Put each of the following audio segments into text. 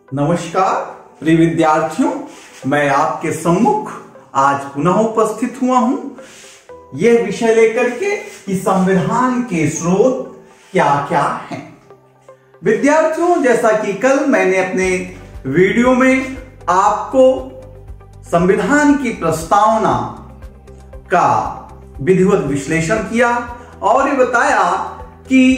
नमस्कार प्रिय विद्यार्थियों, मैं आपके सम्मुख आज पुनः उपस्थित हुआ हूं यह विषय लेकर के कि संविधान के स्रोत क्या क्या हैं। विद्यार्थियों, जैसा कि कल मैंने अपने वीडियो में आपको संविधान की प्रस्तावना का विधिवत विश्लेषण किया और ये बताया कि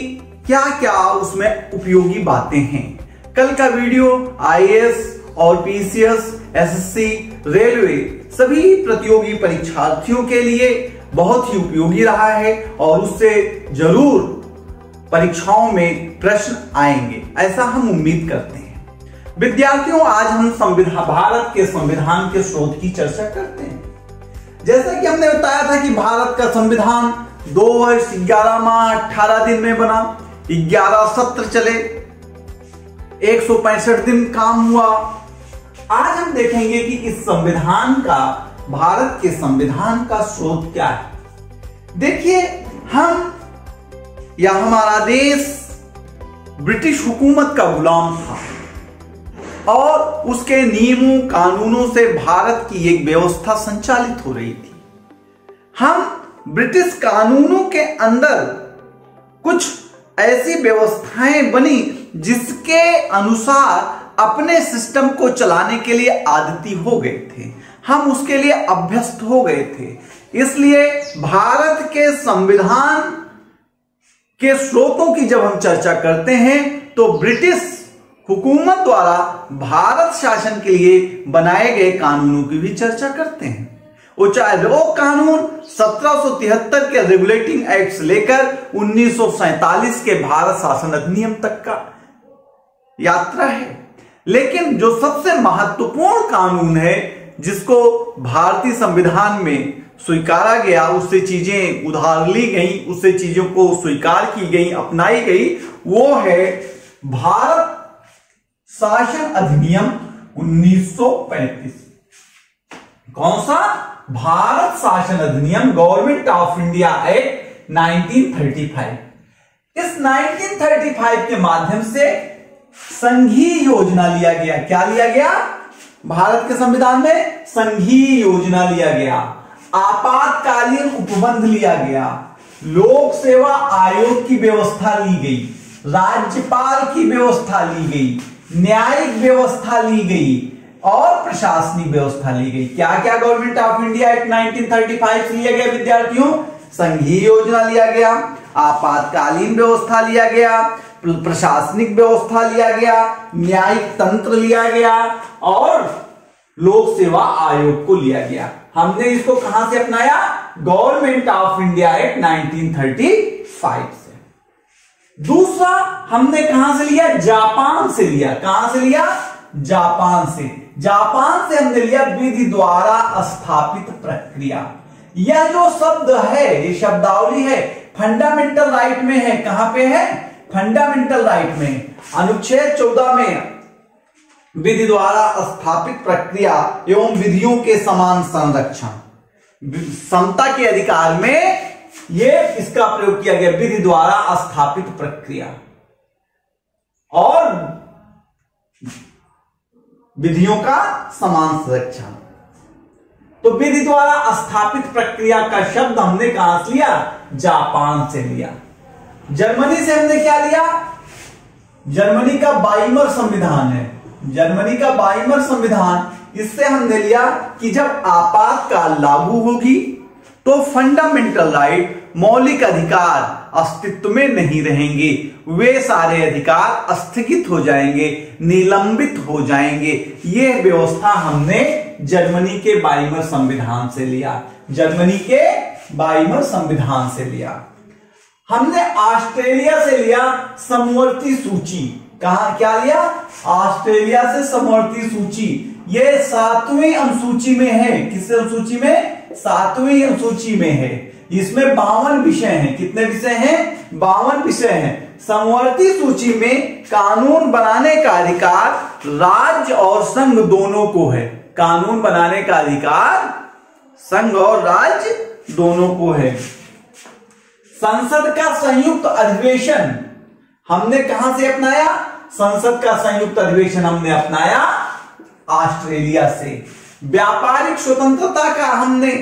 क्या क्या उसमें उपयोगी बातें हैं। कल का वीडियो आईएएस और पीसीएस, एसएससी, रेलवे सभी प्रतियोगी परीक्षार्थियों के लिए बहुत ही उपयोगी रहा है और उससे जरूर परीक्षाओं में प्रश्न आएंगे, ऐसा हम उम्मीद करते हैं। विद्यार्थियों, आज हम भारत के संविधान के स्रोत की चर्चा करते हैं। जैसा कि हमने बताया था कि भारत का संविधान 2 वर्ष 11 माह 18 दिन में बना, 11 सत्र चले, 165 दिन काम हुआ। आज हम देखेंगे कि इस संविधान का, भारत के संविधान का स्रोत क्या है। देखिए, हम या हमारा देश ब्रिटिश हुकूमत का गुलाम था और उसके नियमों कानूनों से भारत की एक व्यवस्था संचालित हो रही थी। हम ब्रिटिश कानूनों के अंदर कुछ ऐसी व्यवस्थाएं बनी जिसके अनुसार अपने सिस्टम को चलाने के लिए आदती हो गए थे, हम उसके लिए अभ्यस्त हो गए थे। इसलिए भारत के संविधान के स्रोतों की जब हम चर्चा करते हैं तो ब्रिटिश हुकूमत द्वारा भारत शासन के लिए बनाए गए कानूनों की भी चर्चा करते हैं। वो चाहे वो कानून 1773 के रेगुलेटिंग एक्ट से लेकर 1947 के भारत शासन अधिनियम तक का यात्रा है। लेकिन जो सबसे महत्वपूर्ण कानून है जिसको भारतीय संविधान में स्वीकारा गया, उससे चीजें उधार ली गई, उससे चीजों को स्वीकार की गई, अपनाई गई, वो है भारत शासन अधिनियम 1935। कौन सा? भारत शासन अधिनियम, गवर्नमेंट ऑफ इंडिया एक्ट 1935। इस 1935 के माध्यम से संघीय योजना लिया गया। क्या लिया गया? भारत के संविधान में संघीय योजना लिया गया, आपातकालीन उपबंध लिया गया, लोक सेवा आयोग की व्यवस्था ली गई, राज्यपाल की व्यवस्था ली गई, न्यायिक व्यवस्था ली गई और प्रशासनिक व्यवस्था ली गई। क्या क्या गवर्नमेंट ऑफ इंडिया एक्ट 1935 से लिया गया विद्यार्थियों? संघीय योजना लिया गया, आपातकालीन व्यवस्था लिया गया, प्रशासनिक व्यवस्था लिया गया, न्यायिक तंत्र लिया गया और लोक सेवा आयोग को लिया गया। हमने इसको कहां से अपनाया? गवर्नमेंट ऑफ इंडिया एक्ट 1935 से। दूसरा हमने कहां से लिया? जापान से लिया। कहां से लिया? जापान से। जापान से हमने लिया विधि द्वारा स्थापित प्रक्रिया। यह जो शब्द है, ये शब्दावली है, फंडामेंटल राइट में है। कहां पे है? फंडामेंटल राइट में, अनुच्छेद 14 में विधि द्वारा स्थापित प्रक्रिया एवं विधियों के समान संरक्षण, समता के अधिकार में ये इसका प्रयोग किया गया, विधि द्वारा स्थापित प्रक्रिया और विधियों का समान संरक्षण। तो विधि द्वारा स्थापित प्रक्रिया का शब्द हमने कहां से लिया? जापान से लिया। जर्मनी से हमने क्या लिया? जर्मनी का वाइमर संविधान है, जर्मनी का वाइमर संविधान, इससे हमने लिया कि जब आपातकाल लागू होगी तो फंडामेंटल राइट, मौलिक अधिकार अस्तित्व में नहीं रहेंगे, वे सारे अधिकार स्थगित हो जाएंगे, निलंबित हो जाएंगे। यह व्यवस्था हमने जर्मनी के वाइमर संविधान से लिया, जर्मनी के वाइमर संविधान से लिया। हमने ऑस्ट्रेलिया से लिया समवर्ती सूची। कहा क्या लिया? ऑस्ट्रेलिया से समवर्ती सूची। यह 7वीं अनुसूची में है। किस अनुसूची में? 7वीं अनुसूची में है। इसमें 52 विषय हैं। कितने विषय हैं? 52 विषय हैं। समवर्ती सूची में कानून बनाने का अधिकार राज्य और संघ दोनों को है। कानून बनाने का अधिकार संघ और राज्य दोनों को है। संसद का संयुक्त अधिवेशन हमने कहां से अपनाया? संसद का संयुक्त अधिवेशन हमने अपनाया ऑस्ट्रेलिया से। व्यापारिक स्वतंत्रता का हमने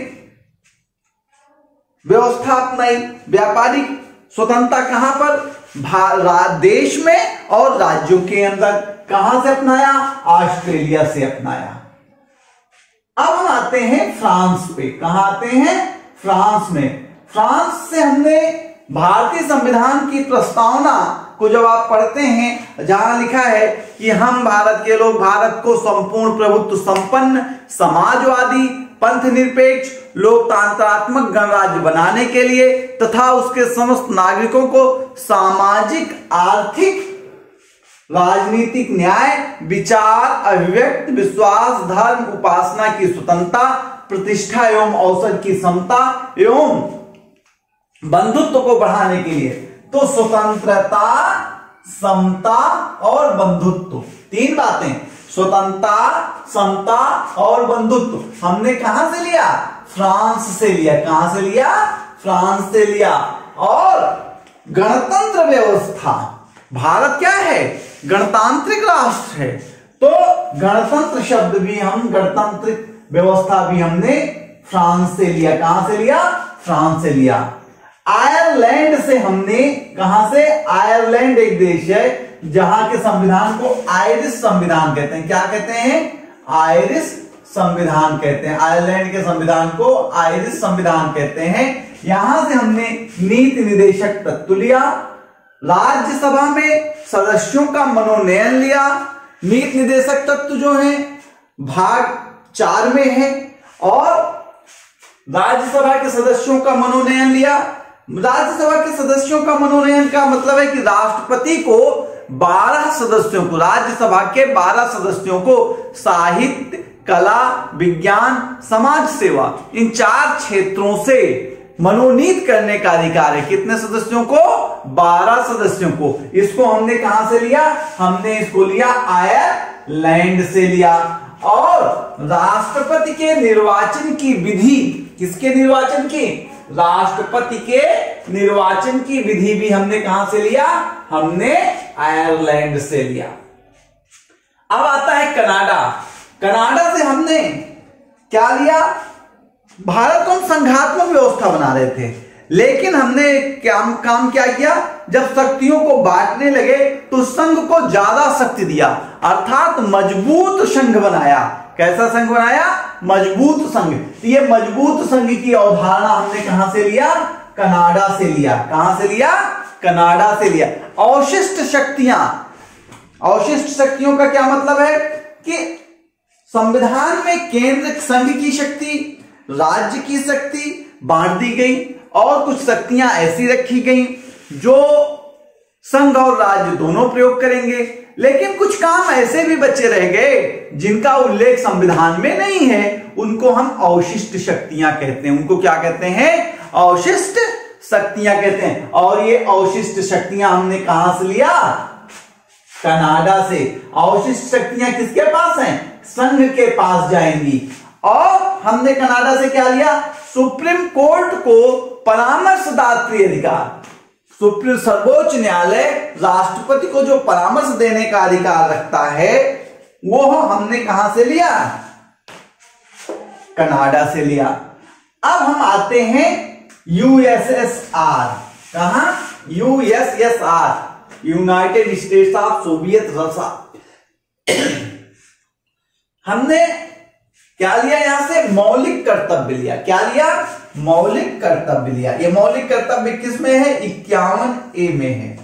व्यवस्था अपनाई। व्यापारिक स्वतंत्रता कहां पर? देश में और राज्यों के अंदर। कहां से अपनाया? ऑस्ट्रेलिया से अपनाया। अब हम आते हैं फ्रांस पे। कहां आते हैं? फ्रांस में। फ्रांस से हमने भारतीय संविधान की प्रस्तावना को जब आप पढ़ते हैं, जहां लिखा है कि हम भारत के लोग भारत को संपूर्ण प्रभुत्व संपन्न, समाजवादी, पंथ निरपेक्ष, लोकतंत्रात्मक गणराज्य बनाने के लिए तथा उसके समस्त नागरिकों को सामाजिक, आर्थिक, राजनीतिक न्याय, विचार, अभिव्यक्ति, विश्वास, धर्म, उपासना की स्वतंत्रता, प्रतिष्ठा एवं अवसर की समता एवं बंधुत्व को बढ़ाने के लिए। तो स्वतंत्रता, समता और बंधुत्व, तीन बातें। स्वतंत्रता, समता और बंधुत्व हमने कहां से लिया? फ्रांस से लिया। कहां से लिया? फ्रांस से लिया। और गणतंत्र व्यवस्था, भारत क्या है? गणतांत्रिक राष्ट्र है। तो गणतंत्र शब्द भी हम, गणतांत्रिक व्यवस्था भी हमने फ्रांस से लिया। कहां से लिया? फ्रांस से लिया। आयरलैंड से हमने, कहां से? आयरलैंड एक देश है जहां के संविधान को आयरिश संविधान कहते हैं। क्या कहते हैं? आयरिश संविधान कहते हैं। आयरलैंड के संविधान को आयरिश संविधान कहते हैं। यहां से हमने नीति निर्देशक तत्व लिया, राज्यसभा में सदस्यों का मनोनयन लिया। नीति निर्देशक तत्व जो है भाग 4 में है, और राज्यसभा के सदस्यों का मनोनयन लिया। राज्यसभा के सदस्यों का मनोनयन का मतलब है कि राष्ट्रपति को 12 सदस्यों को, राज्यसभा के 12 सदस्यों को साहित्य, कला, विज्ञान, समाज सेवा, इन 4 क्षेत्रों से मनोनीत करने का अधिकार है। कितने सदस्यों को? 12 सदस्यों को। इसको हमने कहां से लिया? हमने इसको लिया आयरलैंड से लिया। और राष्ट्रपति के निर्वाचन की विधि, किसके निर्वाचन की? राष्ट्रपति के निर्वाचन की विधि भी हमने कहां से लिया? हमने आयरलैंड से लिया। अब आता है कनाडा। कनाडा से हमने क्या लिया? भारत को संघात्मक व्यवस्था बना रहे थे, लेकिन हमने काम क्या किया? जब शक्तियों को बांटने लगे तो संघ को ज्यादा शक्ति दिया, अर्थात मजबूत संघ बनाया। कैसा संघ बनाया? मजबूत संघ। ये मजबूत संघ की अवधारणा हमने कहां से लिया? कनाडा से लिया। कहां से लिया? कनाडा से लिया। अवशिष्ट शक्तियां, अवशिष्ट शक्तियों का क्या मतलब है कि संविधान में केंद्र संघ की शक्ति, राज्य की शक्ति बांट दी गई, और कुछ शक्तियां ऐसी रखी गई जो संघ और राज्य दोनों प्रयोग करेंगे। लेकिन कुछ काम ऐसे भी बचे रह गए जिनका उल्लेख संविधान में नहीं है, उनको हम अवशिष्ट शक्तियां कहते हैं। उनको क्या कहते हैं? अवशिष्ट शक्तियां कहते हैं। और ये अवशिष्ट शक्तियां हमने कहां से लिया? कनाडा से। अवशिष्ट शक्तियां किसके पास हैं? संघ के पास जाएंगी। और हमने कनाडा से क्या लिया? सुप्रीम कोर्ट को परामर्शदात्री अधिकार। सुप्रीम सर्वोच्च न्यायालय राष्ट्रपति को जो परामर्श देने का अधिकार रखता है, वो हमने कहां से लिया? कनाडा से लिया। अब हम आते हैं यूएसएसआर। कहां? USSR, United states of Soviet Russia. हमने क्या लिया? यहां से मौलिक कर्तव्य लिया। क्या लिया? मौलिक कर्तव्य लिया। ये मौलिक कर्तव्य किस में है? 51A में है।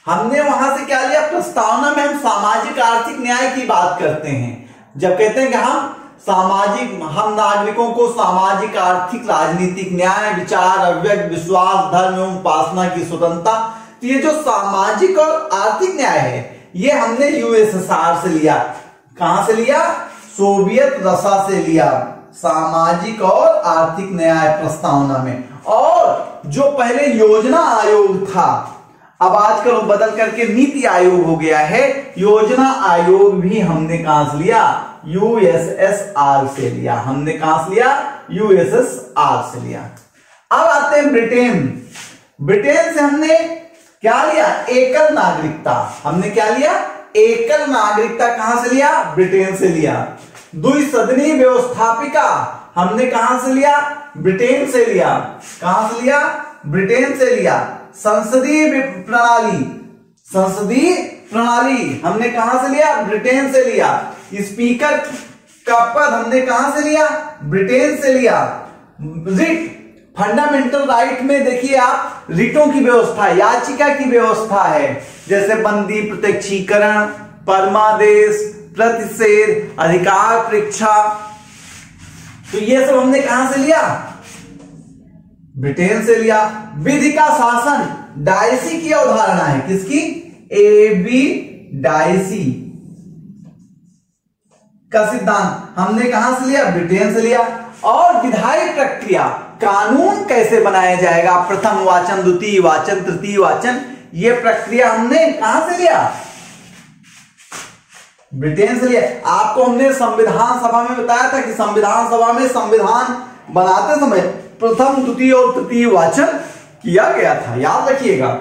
हमने वहां से क्या लिया? प्रस्तावना में हम सामाजिक आर्थिक न्याय की बात करते हैं। जब कहते हैं कि हम नागरिकों को सामाजिक, आर्थिक, राजनीतिक न्याय, विचार, अभिव्यक्ति, विश्वास, धर्म एवं उपासना की स्वतंत्रता, तो ये जो सामाजिक और आर्थिक न्याय है, ये हमने यूएसएसआर से लिया। कहां से लिया? सोवियत रशिया से लिया, सामाजिक और आर्थिक न्याय प्रस्तावना में। और जो पहले योजना आयोग था, अब आजकल बदल करके नीति आयोग हो गया है, योजना आयोग भी हमने कहां से लिया? यूएसएसआर से लिया। हमने कहां से लिया? यूएसएसआर से लिया। अब आते हैं ब्रिटेन। ब्रिटेन से हमने क्या लिया? एकल नागरिकता। हमने क्या लिया? एकल नागरिकता। कहां से लिया? ब्रिटेन से लिया। द्विसदनीय व्यवस्थापिका हमने कहां से लिया? ब्रिटेन से लिया। कहां से लिया? ब्रिटेन से लिया। संसदीय प्रणाली, संसदीय प्रणाली हमने कहां से लिया? ब्रिटेन से लिया। स्पीकर का पद हमने कहां से लिया? ब्रिटेन से लिया। रिट, फंडामेंटल राइट में देखिए आप रिटों की व्यवस्था, याचिका की व्यवस्था है, जैसे बंदी, प्रत्यक्षीकरण, परमादेश, प्रतिषेध, अधिकार परीक्षा। तो ये सब हमने कहां से लिया? ब्रिटेन से लिया। विधि का शासन, डायसी की अवधारणा है। किसकी? एबी डायसी का सिद्धांत हमने कहां से लिया? ब्रिटेन से लिया। और विधायी प्रक्रिया, कानून कैसे बनाया जाएगा, प्रथम वाचन, द्वितीय वाचन, तृतीय वाचन, यह प्रक्रिया हमने कहां से लिया? ब्रिटेन से लिया। आपको हमने संविधान सभा में बताया था कि संविधान सभा में संविधान बनाते समय प्रथम, द्वितीय और तृतीय वाचन किया गया था, याद रखिएगा।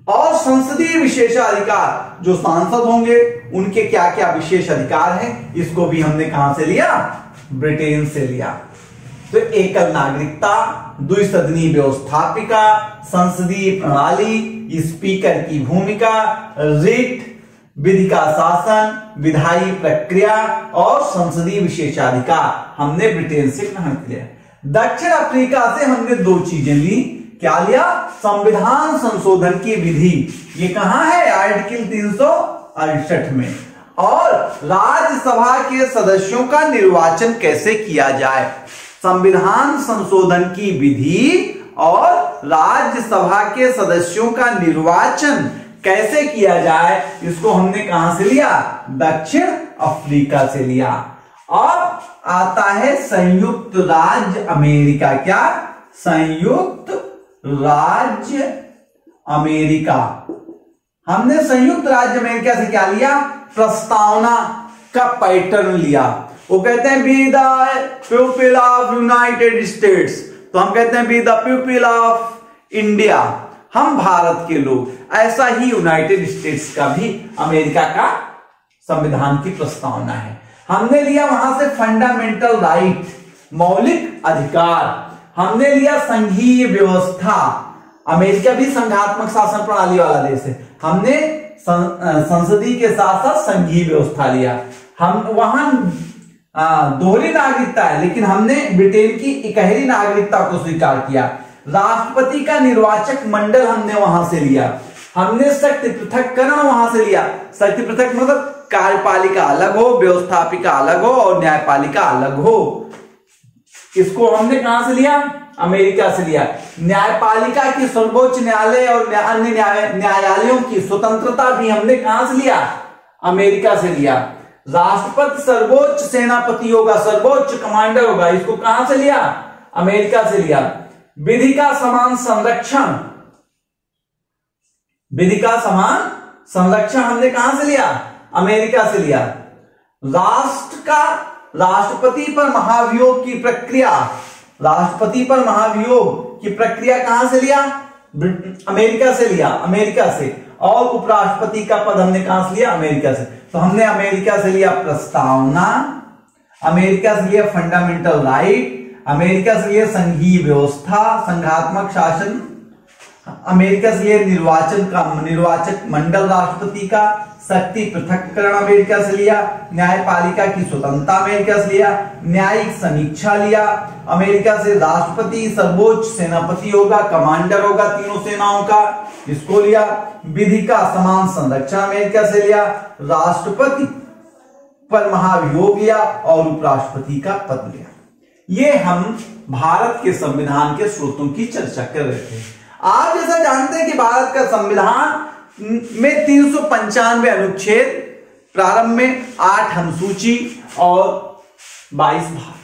और संसदीय विशेषाधिकार, जो सांसद होंगे उनके क्या क्या विशेष अधिकार हैं, इसको भी हमने कहां से लिया? ब्रिटेन से लिया। तो एकल नागरिकता, द्विसदनीय व्यवस्थापिका, संसदीय प्रणाली, स्पीकर की भूमिका, रिट, विधि का शासन, विधायी प्रक्रिया और संसदीय विशेषाधिकार हमने ब्रिटेन से ग्रहण किया। दक्षिण अफ्रीका से हमने दो चीजें ली। क्या लिया? संविधान संशोधन की विधि, ये कहां है? आर्टिकल 368 में। और राज्यसभा के सदस्यों का निर्वाचन कैसे किया जाए, संविधान संशोधन की विधि और राज्यसभा के सदस्यों का निर्वाचन कैसे किया जाए, इसको हमने कहां से लिया? दक्षिण अफ्रीका से लिया। अब आता है संयुक्त राज्य अमेरिका। क्या? संयुक्त राज्य अमेरिका। हमने संयुक्त राज्य अमेरिका से क्या लिया? प्रस्तावना का पैटर्न लिया। वो कहते हैं be the people of United states, तो हम कहते हैं be the people of India, हम भारत के लोग। ऐसा ही यूनाइटेड स्टेट्स का भी अमेरिका का संविधान की प्रस्तावना है। हमने लिया वहां से फंडामेंटल राइट, मौलिक अधिकार। हमने लिया संघीय व्यवस्था, अमेरिका भी संघात्मक शासन प्रणाली वाला देश है। हमने संसदीय के साथ साथ संघीय व्यवस्था लिया। हम वहां दोहरी नागरिकता है, लेकिन हमने ब्रिटेन की इकहरी नागरिकता को स्वीकार किया। राष्ट्रपति का निर्वाचक मंडल हमने वहां से लिया। हमने शक्ति पृथक्करण वहां से लिया। शक्ति पृथक मतलब कार्यपालिका अलग हो, व्यवस्थापिका अलग हो और न्यायपालिका अलग हो। इसको हमने कहां से लिया? अमेरिका से लिया। न्यायपालिका की सर्वोच्च न्यायालय और अन्य न्यायालयों की स्वतंत्रता भी हमने कहां से लिया? अमेरिका से लिया। राष्ट्रपति सर्वोच्च सेनापति होगा, सर्वोच्च कमांडर होगा, इसको कहां से लिया? अमेरिका से लिया। विधि का समान संरक्षण, विधि का समान संरक्षण हमने कहां से लिया? अमेरिका से लिया। राष्ट्र का राष्ट्रपति पर महाभियोग की प्रक्रिया, राष्ट्रपति पर महाभियोग की प्रक्रिया कहां से लिया? अमेरिका से लिया, अमेरिका से। और उपराष्ट्रपति का पद हमने कहां से लिया? अमेरिका से। तो हमने अमेरिका से लिया प्रस्तावना, अमेरिका से लिया फंडामेंटल राइट, अमेरिका से लिया संघीय व्यवस्था, संघात्मक शासन, अमेरिका से लिया निर्वाचक मंडल राष्ट्रपति का, शक्ति पृथक्करण अमेरिका से लिया, न्यायपालिका की स्वतंत्रता अमेरिका से लिया, न्यायिक समीक्षा लिया अमेरिका से, राष्ट्रपति सर्वोच्च सेनापति होगा, कमांडर होगा तीनों सेनाओं का, इसको लिया। विधि का समान संरक्षण अमेरिका से लिया, राष्ट्रपति पर महाभियोग लिया और उपराष्ट्रपति का पद लिया। ये हम भारत के संविधान के स्रोतों की चर्चा कर रहे थे। आप जैसा जानते हैं कि भारत का संविधान में 395 अनुच्छेद, प्रारंभ में 8 अनुसूची और 22 भाग।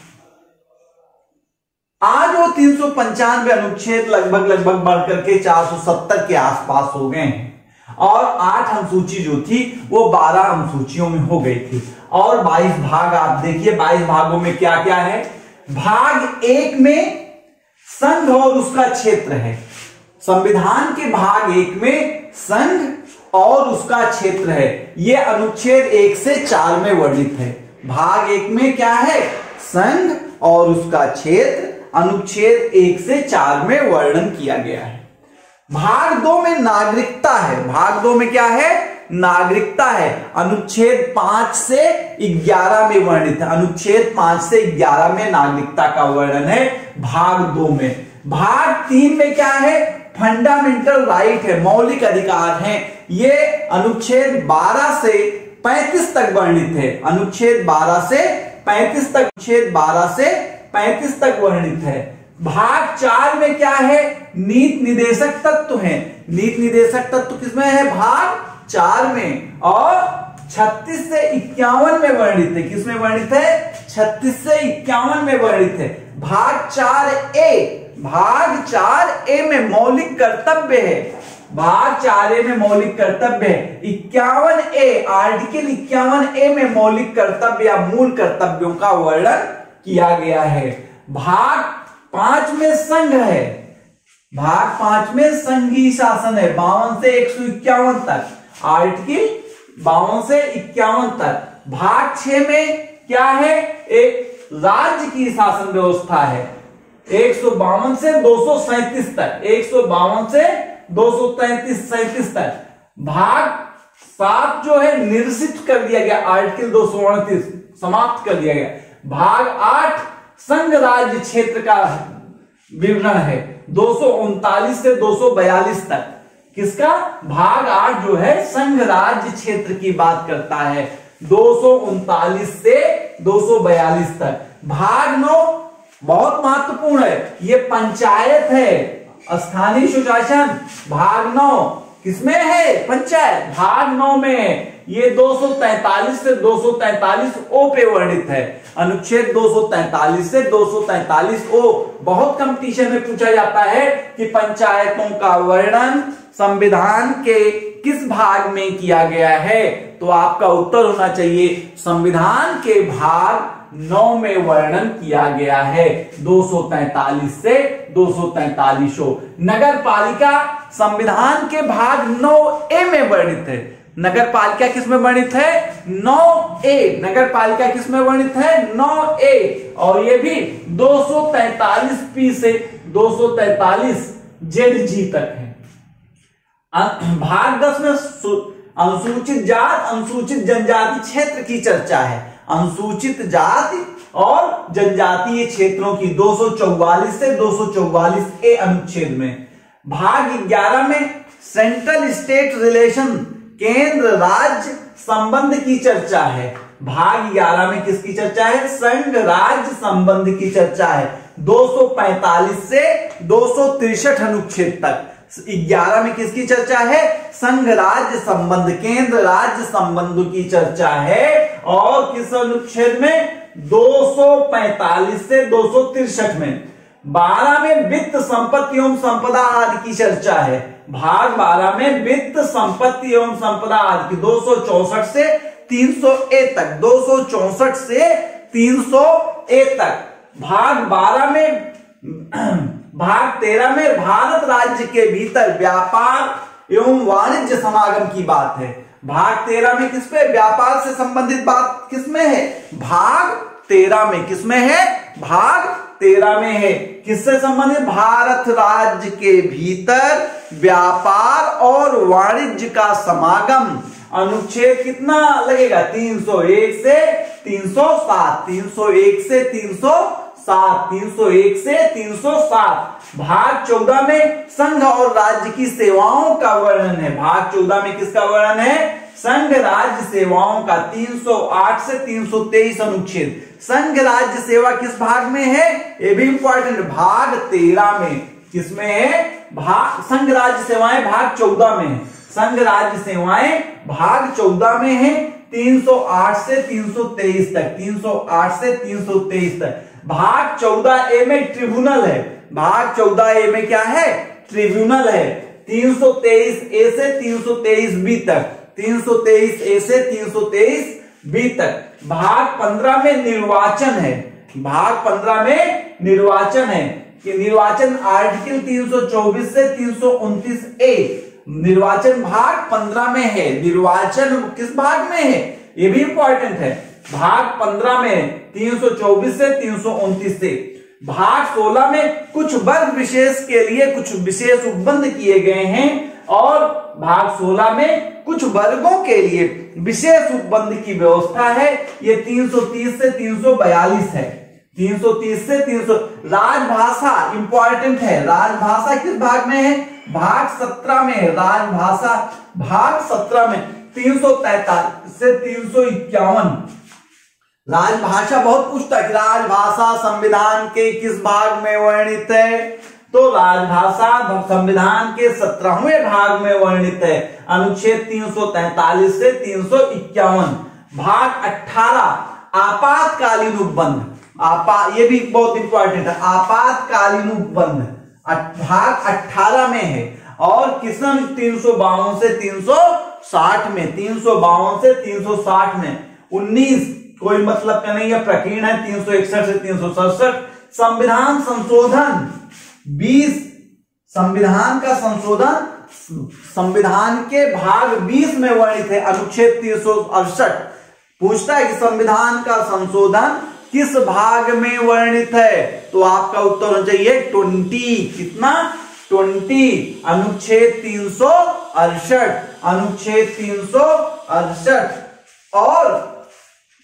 आज वो 395 अनुच्छेद लगभग बढ़कर के 470 के आसपास हो गए हैं और 8 अनुसूची जो थी वो 12 अनुसूचियों में हो गई थी और 22 भाग। आप देखिए 22 भागों में क्या क्या है। भाग 1 में संघ और उसका क्षेत्र है। संविधान के भाग 1 में संघ और उसका क्षेत्र है, यह अनुच्छेद 1 से 4 में वर्णित है। भाग 1 में क्या है? संघ और उसका क्षेत्र, अनुच्छेद 1 से 4 में वर्णन किया गया है। भाग 2 में नागरिकता है। भाग 2 में क्या है? नागरिकता है। अनुच्छेद 5 से 11 में वर्णित है। अनुच्छेद 5 से 11 में नागरिकता का वर्णन है भाग 2 में। भाग 3 में क्या है? फंडामेंटल राइट है, मौलिक अधिकार है। ये अनुच्छेद 12 से 35 तक वर्णित है। अनुच्छेद 12 से 35 तक, अनुच्छेद 12 से 35 तक वर्णित है। भाग 4 में क्या है? नीति निर्देशक तत्व है। नीति निर्देशक तत्व किसमें है? भाग 4 में। और 36 से 51 में वर्णित है। किसमें वर्णित है? 36 से 51 में वर्णित है। भाग 4A, भाग 4A में मौलिक कर्तव्य है। भाग 4A में मौलिक कर्तव्य है। 51A, आर्टिकल 51A में मौलिक कर्तव्य या मूल कर्तव्यों का वर्णन किया गया है। भाग 5 में संघ है। भाग 5 में संघीय शासन है, 52 से 151 तक, आर्टिकल 52 से 51 तक। भाग 6 में क्या है? एक राज्य की शासन व्यवस्था है, 152 से 237 तक, 152 से 237 तक। भाग 7 जो है निरसित कर दिया गया, आर्टिकल 238 समाप्त कर दिया गया। भाग 8 संघ राज्य क्षेत्र का विवरण है, 239 से 242 तक। किसका? भाग 8 जो है संघ राज्य क्षेत्र की बात करता है, 239 से 242 तक। भाग 9 बहुत महत्वपूर्ण है, ये पंचायत है, स्थानीय सुशासन। भाग 9 किसमें है? पंचायत। भाग 9 में ये 243 से 243 ओ पे वर्णित है। अनुच्छेद 243 से 243 ओ बहुत कंपटीशन में पूछा जाता है कि पंचायतों का वर्णन संविधान के किस भाग में किया गया है, तो आपका उत्तर होना चाहिए संविधान के भाग 9 में वर्णन किया गया है, 243 से 243। नगर पालिका संविधान के भाग 9A में वर्णित है। नगर पालिका किसमें वर्णित है? 9A। नगर पालिका किसमें वर्णित है? 9A। और ये भी 243P से 243ZG तक है। भाग 10 में अनुसूचित जात, अनुसूचित जनजाति क्षेत्र की चर्चा है। अनुसूचित जाति और जनजातीय क्षेत्रों की 244 से 244A अनुच्छेद में। भाग 11 में सेंट्रल स्टेट रिलेशन, केंद्र राज्य संबंध की चर्चा है। भाग 11 में किसकी चर्चा है? संघ राज्य संबंध की चर्चा है, 245 से 263 अनुच्छेद तक। 11 में किसकी चर्चा है? संघ राज्य संबंध, केंद्र राज्य संबंध की चर्चा है। और किस अनुच्छेद में? 245 से 263 में। 12 में वित्त संपत्ति एवं संपदा आदि की चर्चा है। भाग 12 में वित्त संपत्ति एवं संपदा आदि की 264 से 300A तक, 264 से 300A तक। भाग 12 में भाग 13 में भारत राज्य के भीतर व्यापार एवं वाणिज्य समागम की बात है। भाग 13 में किस पे? व्यापार से संबंधित बात किसमें है? भाग 13 में। किसमें है? भाग 13 में है। किससे संबंधित? भारत राज्य के भीतर व्यापार और वाणिज्य का समागम। अनुच्छेद कितना लगेगा? 301 से 307, 301 से 307, 301 से 307। भाग 14 में संघ और राज्य की सेवाओं का वर्णन है। भाग 14 में किसका वर्णन है? संघ राज्य सेवाओं का, 308 से 323 अनुच्छेद। संघ राज्य सेवा किस भाग में है? ये भी इंपॉर्टेंट, भाग 13 में। किसमें है? भाग संघ राज्य सेवाएं भाग 14 में है। संघ राज्य सेवाएं भाग 14 में है, 308 से 323 तक, 308 से 323 तक। भाग 14A में ट्रिब्यूनल है। भाग 14A में क्या है? ट्रिब्यूनल है, 323A से 323B तक, 323A से 323B तक। भाग 15 में निर्वाचन है। भाग 15 में निर्वाचन है, कि निर्वाचन आर्टिकल 324 से 329A निर्वाचन भाग 15 में है। निर्वाचन किस भाग में है ये भी इंपॉर्टेंट है, भाग 15 में 324 से 329 से। भाग 16 में कुछ वर्ग विशेष के लिए कुछ विशेष उपबंध किए गए हैं और भाग 16 में कुछ वर्गों के लिए विशेष उपबंध की व्यवस्था है। ये 330 से 342 है। 330 से 300। राजभाषा इंपॉर्टेंट है। राजभाषा किस भाग में है, भाग 17 में है। राजभाषा भाग 17 में 343 से 351। राजभाषा बहुत पूछता है कि राजभाषा संविधान के किस भाग में वर्णित है, तो राजभाषा संविधान के 17वें भाग में वर्णित है, अनुच्छेद 343 से 351। भाग 18 आपातकालीन उपबंध। ये भी बहुत इंपॉर्टेंट है, आपातकालीन उपबंध भाग 18 में है। और किसम 352 से 360 में, 352 से 360 में। 19 कोई मतलब का नहीं है, प्रकीर्ण है, 361 से 367। संविधान संशोधन 20, संविधान का संशोधन संविधान के भाग 20 में वर्णित है, अनुच्छेद 368। पूछता है कि संविधान का संशोधन किस भाग में वर्णित है, तो आपका उत्तर होना चाहिए 20। कितना, 20, अनुच्छेद 368, अनुच्छेद 368। और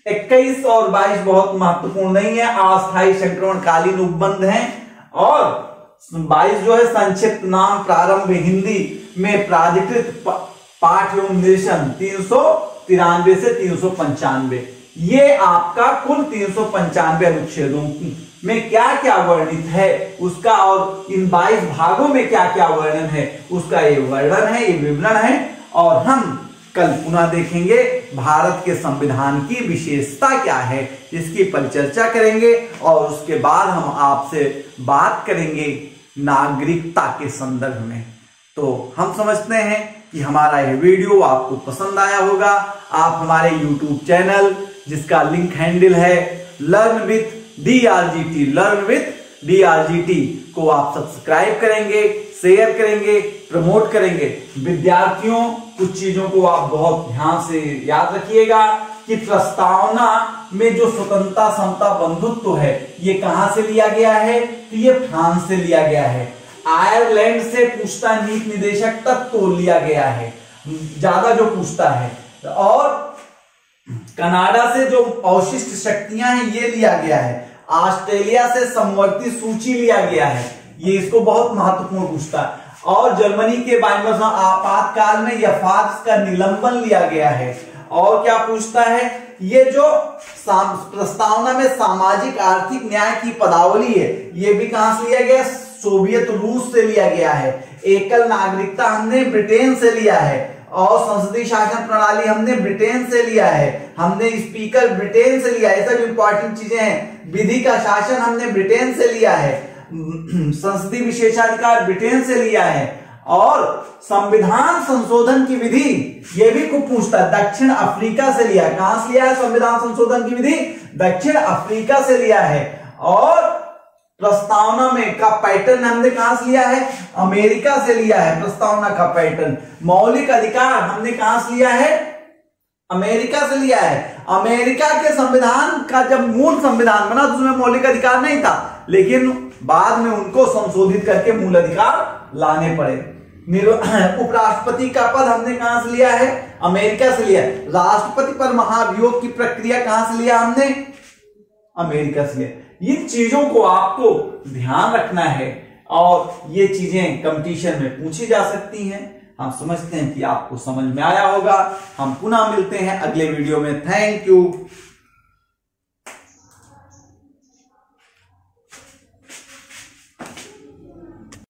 21 और 22 बहुत महत्वपूर्ण नहीं है, अस्थायी संक्रमणकालीन उपबंध हैं। और 22 जो है संक्षिप्त नाम प्रारंभ हिंदी में प्राधिकृत पाठ एवं निर्देशन 393 से 395। ये आपका कुल 395 अनुच्छेदों में क्या क्या वर्णित है उसका, और इन 22 भागों में क्या क्या वर्णन है उसका ये वर्णन है, ये विवरण है। और हम कल पुनः देखेंगे भारत के संविधान की विशेषता क्या है, इसकी परिचर्चा करेंगे। और उसके बाद हम आपसे बात करेंगे नागरिकता के संदर्भ में। तो हम समझते हैं कि हमारा यह वीडियो आपको पसंद आया होगा। आप हमारे YouTube चैनल जिसका लिंक हैंडल है learn with DRGT, learn with DRGT को आप सब्सक्राइब करेंगे, शेयर करेंगे, प्रमोट करेंगे। विद्यार्थियों कुछ चीजों को आप बहुत ध्यान से याद रखिएगा कि प्रस्तावना में जो स्वतंत्रता, समता, बंधुत्व है ये कहां से लिया गया है, तो ये फ्रांस से लिया गया है। आयरलैंड से पूछता नीति निदेशक तत्व लिया गया है, ज्यादा जो पूछता है। और कनाडा से जो अवशिष्ट शक्तियां हैं ये लिया गया है। ऑस्ट्रेलिया से समवर्ती सूची लिया गया है, ये इसको बहुत महत्वपूर्ण पूछता है। और जर्मनी के बारे में आपातकाल में यफार्स का निलंबन लिया गया है। और क्या पूछता है, ये जो प्रस्तावना में सामाजिक आर्थिक न्याय की पदावली है ये भी कहां से लिया गया, सोवियत रूस से लिया गया है। एकल नागरिकता हमने ब्रिटेन से लिया है। और संसदीय शासन प्रणाली हमने ब्रिटेन से लिया है, हमने स्पीकर ब्रिटेन से लिया है। ये सब इंपॉर्टेंट चीजें हैं। विधि का शासन हमने ब्रिटेन से लिया है, संसदीय विशेषाधिकार ब्रिटेन से लिया है। और संविधान संशोधन की विधि ये भी खूब पूछता है, दक्षिण अफ्रीका से लिया है। कहां से लिया है संविधान संशोधन की विधि, दक्षिण अफ्रीका से लिया है। और प्रस्तावना में का पैटर्न हमने कहां से लिया है, अमेरिका से लिया है प्रस्तावना का पैटर्न। मौलिक अधिकार हमने कहां से लिया है, अमेरिका से लिया है। अमेरिका के संविधान का जब मूल संविधान बना तो उसमें मौलिक अधिकार नहीं था, लेकिन बाद में उनको संशोधित करके मूल अधिकार लाने पड़े। उपराष्ट्रपति का पद हमने कहां से लिया है, अमेरिका से लिया है। राष्ट्रपति पर महाभियोग की प्रक्रिया कहां से लिया हमने, अमेरिका से लिया। इन चीजों को आपको ध्यान रखना है और ये चीजें कंपटीशन में पूछी जा सकती हैं। हम समझते हैं कि आपको समझ में आया होगा। हम पुनः मिलते हैं अगले वीडियो में। Thank you.